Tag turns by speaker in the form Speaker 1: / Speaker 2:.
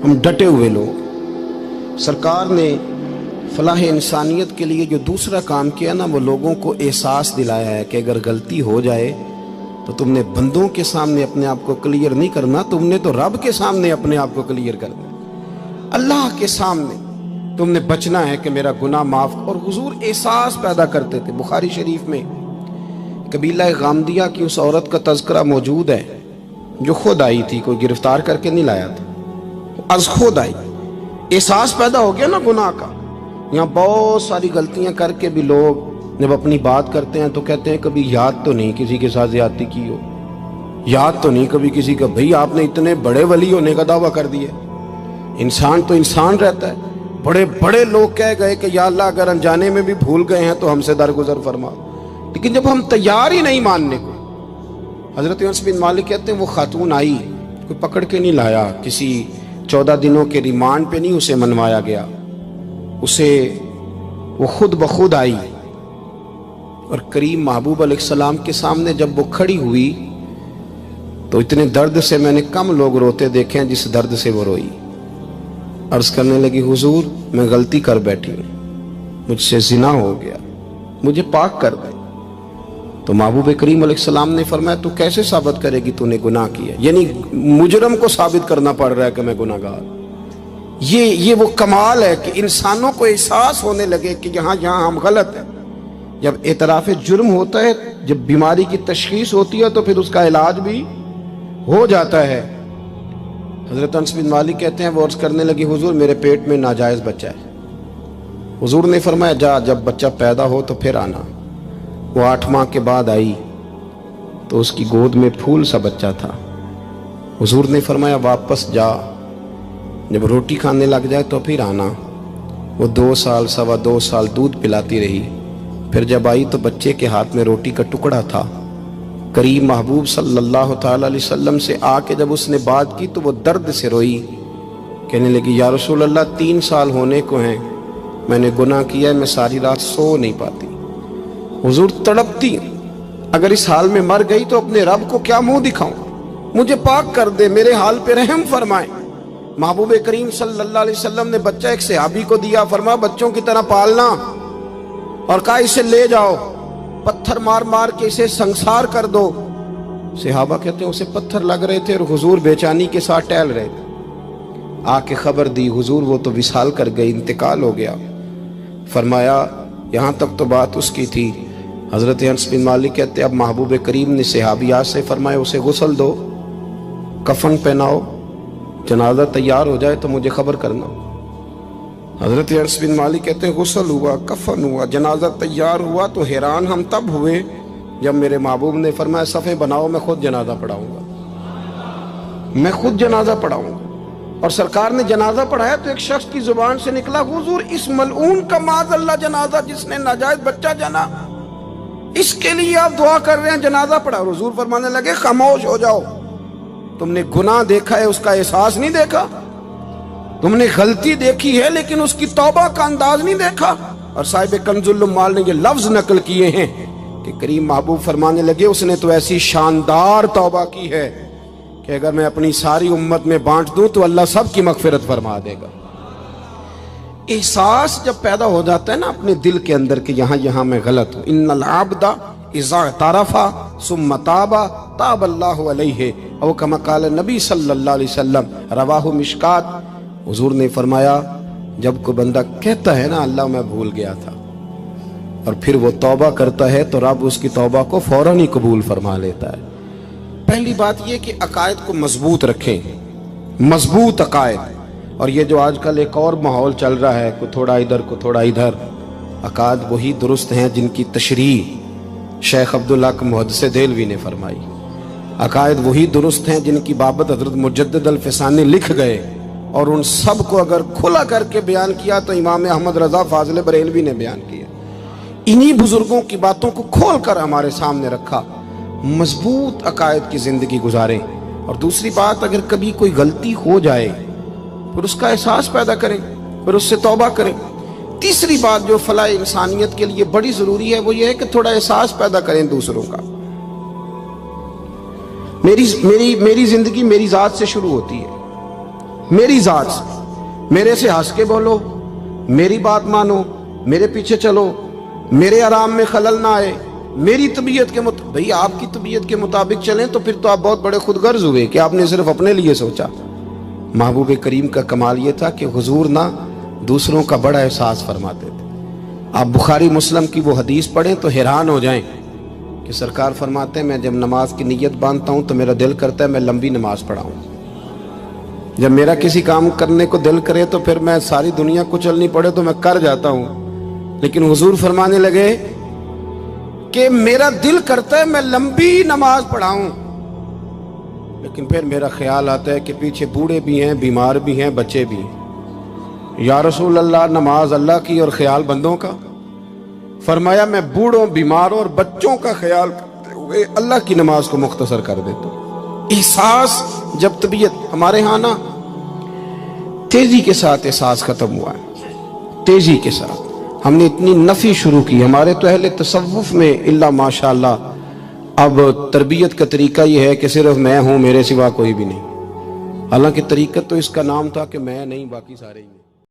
Speaker 1: ہم ڈٹے ہوئے لوگ. سرکار نے فلاح انسانیت کے لیے جو دوسرا کام کیا نا، وہ لوگوں کو احساس دلایا ہے کہ اگر غلطی ہو جائے تو تم نے بندوں کے سامنے اپنے آپ کو کلیئر نہیں کرنا، تم نے تو رب کے سامنے اپنے آپ کو کلیئر کرنا، اللہ کے سامنے تم نے بچنا ہے کہ میرا گناہ معاف. اور حضور احساس پیدا کرتے تھے. بخاری شریف میں قبیلہ غامدیہ کی اس عورت کا تذکرہ موجود ہے جو خود آئی تھی، کوئی گرفتار کر کے نہیں لایا تھا، از خود آئی. احساس پیدا ہو گیا نا گناہ کا. یہاں بہت ساری غلطیاں کر کے بھی لوگ جب اپنی بات کرتے ہیں تو کہتے ہیں کبھی یاد تو نہیں کسی کے ساتھ زیادتی کی ہو، یاد تو نہیں کبھی کسی کا. بھئی آپ نے اتنے بڑے ولی ہونے کا دعویٰ کر دیا. انسان تو انسان رہتا ہے. بڑے بڑے لوگ کہہ گئے کہ یا اللہ اگر انجانے میں بھی بھول گئے ہیں تو ہم سے درگزر فرما. لیکن جب ہم تیار ہی نہیں ماننے کو. حضرت انس بن مالک کہتے ہیں وہ خاتون آئی، کوئی پکڑ کے نہیں لایا، کسی 14 دنوں کے ریمانڈ پہ نہیں اسے منوایا گیا، اسے وہ خود بخود آئی. اور کریم محبوب علیہ السلام کے سامنے جب وہ کھڑی ہوئی تو اتنے درد سے میں نے کم لوگ روتے دیکھے ہیں جس درد سے وہ روئی. عرض کرنے لگی حضور میں غلطی کر بیٹھی ہوں، مجھ سے زنا ہو گیا، مجھے پاک کر دے. تو محبوب کریم علیہ السلام نے فرمایا تو کیسے ثابت کرے گی تو نے گناہ کیا؟ یعنی مجرم کو ثابت کرنا پڑ رہا ہے کہ میں گناہ گار. یہ وہ کمال ہے کہ انسانوں کو احساس ہونے لگے کہ یہاں ہم غلط ہیں. جب اعتراف جرم ہوتا ہے، جب بیماری کی تشخیص ہوتی ہے تو پھر اس کا علاج بھی ہو جاتا ہے. حضرت انس بن مالک کہتے ہیں وہ عرض کرنے لگی حضور میرے پیٹ میں ناجائز بچہ ہے. حضور نے فرمایا جا جب بچہ پیدا ہو تو پھر آنا. وہ 8 ماہ کے بعد آئی تو اس کی گود میں پھول سا بچہ تھا. حضور نے فرمایا واپس جا، جب روٹی کھانے لگ جائے تو پھر آنا. وہ 2 سال 2.25 سال دودھ پلاتی رہی. پھر جب آئی تو بچے کے ہاتھ میں روٹی کا ٹکڑا تھا. کریم محبوب صلی اللہ تعالی علیہ وسلم سے آ کے جب اس نے بات کی تو وہ درد سے روئی، کہنے لگی یا رسول اللہ 3 سال ہونے کو ہیں، میں نے گناہ کیا ہے، میں ساری رات سو نہیں پاتی. حضور تڑپتی اگر اس حال میں مر گئی تو اپنے رب کو کیا منہ دکھاؤں، مجھے پاک کر دے، میرے حال پہ رحم فرمائے. محبوب کریم صلی اللہ علیہ وسلم نے بچہ ایک صحابی کو دیا، فرمایا بچوں کی طرح پالنا، اور کہا اسے لے جاؤ، پتھر مار مار کے اسے سنسار کر دو. صحابہ کہتے ہیں اسے پتھر لگ رہے تھے اور حضور بے چینی کے ساتھ ٹہل رہے تھے. آ کے خبر دی حضور وہ تو وصال کر گئی، انتقال ہو گیا. فرمایا یہاں تک تو بات اس کی تھی. حضرت انس بن مالک کہتے اب محبوب کریم نے صحابیات سے فرمایا اسے غسل دو، کفن پہناؤ، جنازہ تیار ہو جائے تو مجھے خبر کرنا. حضرت انس بن مالک کہتے ہیں غسل ہوا، کفن ہوا، جنازہ تیار ہوا تو حیران ہم تب ہوئے جب میرے محبوب نے فرمایا صفیں بناؤ، میں خود جنازہ پڑھاؤں گا، میں خود جنازہ پڑھاؤں گا. اور سرکار نے جنازہ پڑھایا تو ایک شخص کی زبان سے نکلا حضور اس ملعون کا معاذ اللہ جنازہ جس نے ناجائز بچہ جنا، اس کے لیے آپ دعا کر رہے ہیں، جنازہ پڑھا. اور حضور فرمانے لگے خاموش ہو جاؤ، تم نے گناہ دیکھا ہے اس کا احساس نہیں دیکھا، تم نے غلطی دیکھی ہے لیکن اس کی توبہ کا انداز نہیں دیکھا. اور صاحب کنز العمال نے یہ لفظ نقل کیے ہیں کہ کریم محبوب فرمانے لگے اس نے تو ایسی شاندار توبہ کی ہے کہ اگر میں اپنی ساری امت میں بانٹ دوں تو اللہ سب کی مغفرت فرما دے گا. احساس جب پیدا ہو جاتا ہے نا اپنے دل کے اندر کہ یہاں میں غلط ہوں. ان العبد اذا اعترف ثم تاب تاب اللہ علیہ او کما قال نبی صلی اللہ علیہ وسلم، رواہ مشکات. حضور نے فرمایا جب کوئی بندہ کہتا ہے نا اللہ میں بھول گیا تھا اور پھر وہ توبہ کرتا ہے تو رب اس کی توبہ کو فوراً ہی قبول فرما لیتا ہے. پہلی بات یہ کہ عقائد کو مضبوط رکھیں، مضبوط عقائد. اور یہ جو آج کل ایک اور ماحول چل رہا ہے، کوئی تھوڑا ادھر کوئی تھوڑا ادھر، عقائد وہی درست ہیں جن کی تشریح شیخ عبدالحق محدث دہلوی نے فرمائی. عقائد وہی درست ہیں جن کی بابت حضرت مجدد الفسانی لکھ گئے، اور ان سب کو اگر کھلا کر کے بیان کیا تو امام احمد رضا فاضل بریلوی نے بیان کیا. انہی بزرگوں کی باتوں کو کھول کر ہمارے سامنے رکھا. مضبوط عقائد کی زندگی گزاریں. اور دوسری بات اگر کبھی کوئی غلطی ہو جائے پھر اس کا احساس پیدا کریں، پھر اس سے توبہ کریں. تیسری بات جو فلاح انسانیت کے لیے بڑی ضروری ہے وہ یہ ہے کہ تھوڑا احساس پیدا کریں دوسروں کا. میری زندگی میری ذات سے شروع ہوتی ہے. میری ذات سے، میرے سے ہنس کے بولو، میری بات مانو، میرے پیچھے چلو، میرے آرام میں خلل نہ آئے، میری طبیعت کے مطابق. بھئی آپ کی طبیعت کے مطابق چلیں تو پھر تو آپ بہت بڑے خود غرض ہوئے کہ آپ نے صرف اپنے لیے سوچا. محبوب کریم کا کمال یہ تھا کہ حضور نہ دوسروں کا بڑا احساس فرماتے تھے. آپ بخاری مسلم کی وہ حدیث پڑھیں تو حیران ہو جائیں کہ سرکار فرماتے ہیں میں جب نماز کی نیت باندھتا ہوں تو میرا دل کرتا ہے میں لمبی نماز پڑھاؤں. جب میرا کسی کام کرنے کو دل کرے تو پھر میں ساری دنیا کچلنی پڑے تو میں کر جاتا ہوں. لیکن حضور فرمانے لگے کہ میرا دل کرتا ہے میں لمبی نماز پڑھاؤں، لیکن پھر میرا خیال آتا ہے کہ پیچھے بوڑھے بھی ہیں، بیمار بھی ہیں، بچے بھی ہیں. یا رسول اللہ نماز اللہ کی اور خیال بندوں کا. فرمایا میں بوڑھوں، بیماروں اور بچوں کا خیال کرتے ہوئے اللہ کی نماز کو مختصر کر دیتا ہوں. احساس جب طبیعت ہمارے ہاں نا تیزی کے ساتھ احساس ختم ہوا ہے، تیزی کے ساتھ ہم نے اتنی نفی شروع کی. ہمارے تو اہل تصوف میں اللہ ماشاءاللہ اب تربیت کا طریقہ یہ ہے کہ صرف میں ہوں، میرے سوا کوئی بھی نہیں. حالانکہ طریقت تو اس کا نام تھا کہ میں نہیں باقی سارے ہی ہیں.